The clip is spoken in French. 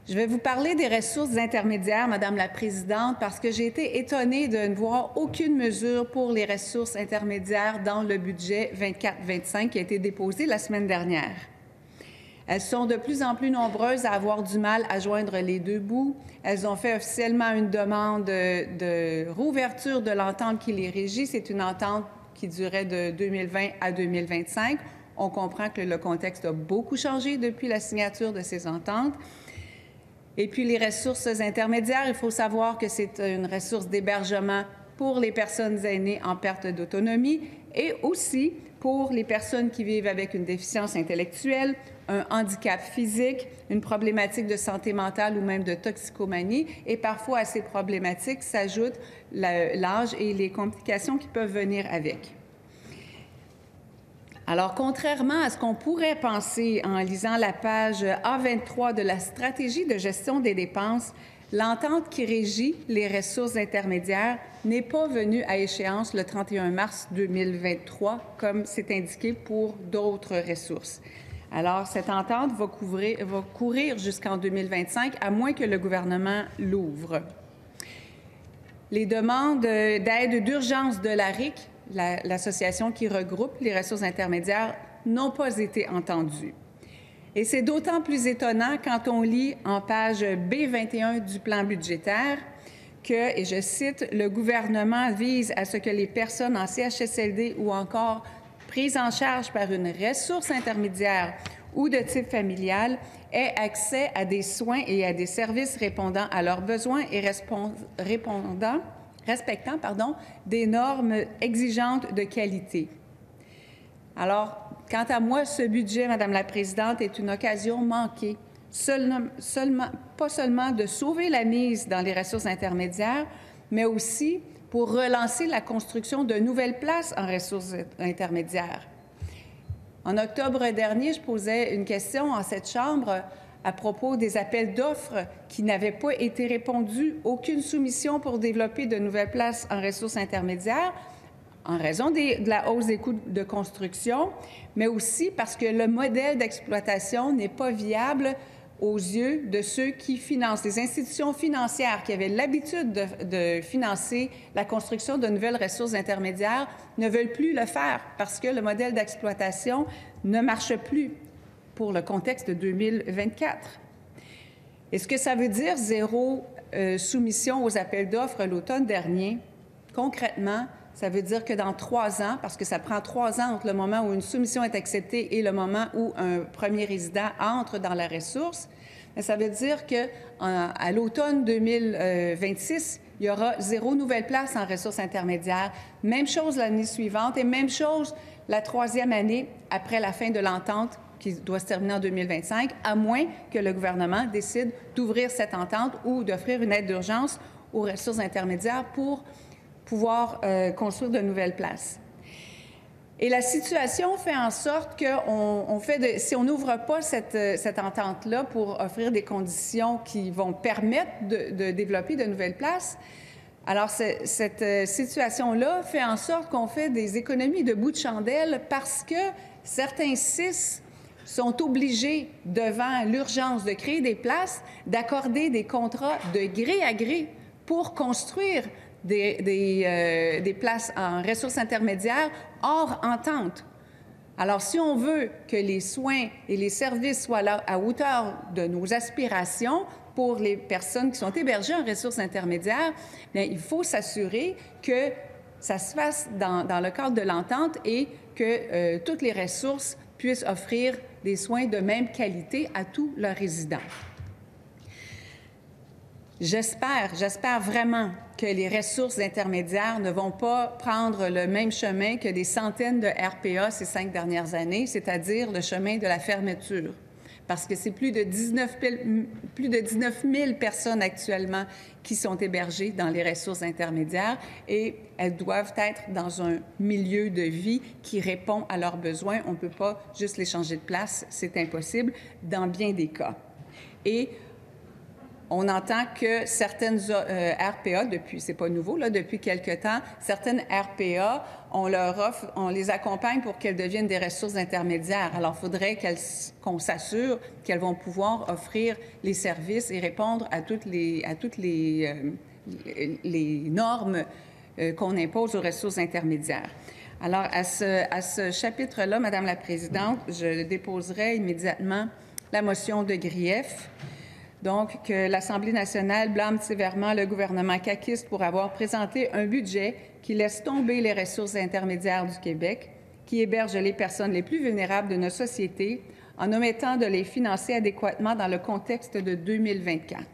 Je vais vous parler des ressources intermédiaires, Madame la Présidente, parce que j'ai été étonnée de ne voir aucune mesure pour les ressources intermédiaires dans le budget 24-25 qui a été déposé la semaine dernière. Elles sont de plus en plus nombreuses à avoir du mal à joindre les deux bouts. Elles ont fait officiellement une demande de rouverture de l'entente qui les régit. C'est une entente qui durait de 2020 à 2025. On comprend que le contexte a beaucoup changé depuis la signature de ces ententes. Et puis les ressources intermédiaires, il faut savoir que c'est une ressource d'hébergement pour les personnes aînées en perte d'autonomie et aussi pour les personnes qui vivent avec une déficience intellectuelle, un handicap physique, une problématique de santé mentale ou même de toxicomanie. Et parfois, à ces problématiques s'ajoutent l'âge et les complications qui peuvent venir avec. Alors, contrairement à ce qu'on pourrait penser en lisant la page A23 de la stratégie de gestion des dépenses, l'entente qui régit les ressources intermédiaires n'est pas venue à échéance le 31 mars 2023, comme c'est indiqué pour d'autres ressources. Alors, cette entente va courir jusqu'en 2025, à moins que le gouvernement l'ouvre. Les demandes d'aide d'urgence de l'ARIC, l'association qui regroupe les ressources intermédiaires, n'ont pas été entendues. Et c'est d'autant plus étonnant quand on lit en page B21 du plan budgétaire que, et je cite, « Le gouvernement vise à ce que les personnes en CHSLD ou encore prises en charge par une ressource intermédiaire ou de type familial aient accès à des soins et à des services répondant à leurs besoins et respectant des normes exigeantes de qualité. » Alors, quant à moi, ce budget, Madame la Présidente, est une occasion manquée, pas seulement de sauver la mise dans les ressources intermédiaires, mais aussi pour relancer la construction de nouvelles places en ressources intermédiaires. En octobre dernier, je posais une question en cette Chambre à propos des appels d'offres qui n'avaient pas été répondus, aucune soumission pour développer de nouvelles places en ressources intermédiaires en raison de la hausse des coûts de construction, mais aussi parce que le modèle d'exploitation n'est pas viable aux yeux de ceux qui financent. Les institutions financières qui avaient l'habitude de financer la construction de nouvelles ressources intermédiaires ne veulent plus le faire parce que le modèle d'exploitation ne marche plus pour le contexte de 2024. Est-ce que ça veut dire zéro soumission aux appels d'offres l'automne dernier? Concrètement, ça veut dire que dans 3 ans, parce que ça prend 3 ans entre le moment où une soumission est acceptée et le moment où un premier résident entre dans la ressource, ça veut dire qu'à l'automne 2026, il y aura 0 nouvelle place en ressources intermédiaires. Même chose l'année suivante et même chose la 3e année après la fin de l'entente qui doit se terminer en 2025, à moins que le gouvernement décide d'ouvrir cette entente ou d'offrir une aide d'urgence aux ressources intermédiaires pour pouvoir construire de nouvelles places. Et la situation fait en sorte que si on n'ouvre pas cette entente-là pour offrir des conditions qui vont permettre de développer de nouvelles places, alors cette situation-là fait en sorte qu'on fait des économies de bout de chandelle parce que certains CIS sont obligés, devant l'urgence de créer des places, d'accorder des contrats de gré à gré pour construire des places en ressources intermédiaires hors entente. Alors, si on veut que les soins et les services soient là à hauteur de nos aspirations pour les personnes qui sont hébergées en ressources intermédiaires, bien, il faut s'assurer que ça se fasse dans le cadre de l'entente et que toutes les ressources puissent offrir des soins de même qualité à tous leurs résidents. J'espère vraiment que les ressources intermédiaires ne vont pas prendre le même chemin que des centaines de RPA ces 5 dernières années, c'est-à-dire le chemin de la fermeture. Parce que c'est plus de 19 000 personnes actuellement qui sont hébergées dans les ressources intermédiaires et elles doivent être dans un milieu de vie qui répond à leurs besoins. On ne peut pas juste les changer de place, c'est impossible dans bien des cas. Et On entend que certaines RPA, c'est pas nouveau, là, depuis quelque temps, certaines RPA, on les accompagne pour qu'elles deviennent des ressources intermédiaires. Alors, il faudrait qu'on s'assure qu'elles vont pouvoir offrir les services et répondre à toutes les normes qu'on impose aux ressources intermédiaires. Alors, à ce chapitre-là, Madame la Présidente, je déposerai immédiatement la motion de grief. Donc, que l'Assemblée nationale blâme sévèrement le gouvernement caquiste pour avoir présenté un budget qui laisse tomber les ressources intermédiaires du Québec, qui héberge les personnes les plus vulnérables de nos sociétés, en omettant de les financer adéquatement dans le contexte de 2024.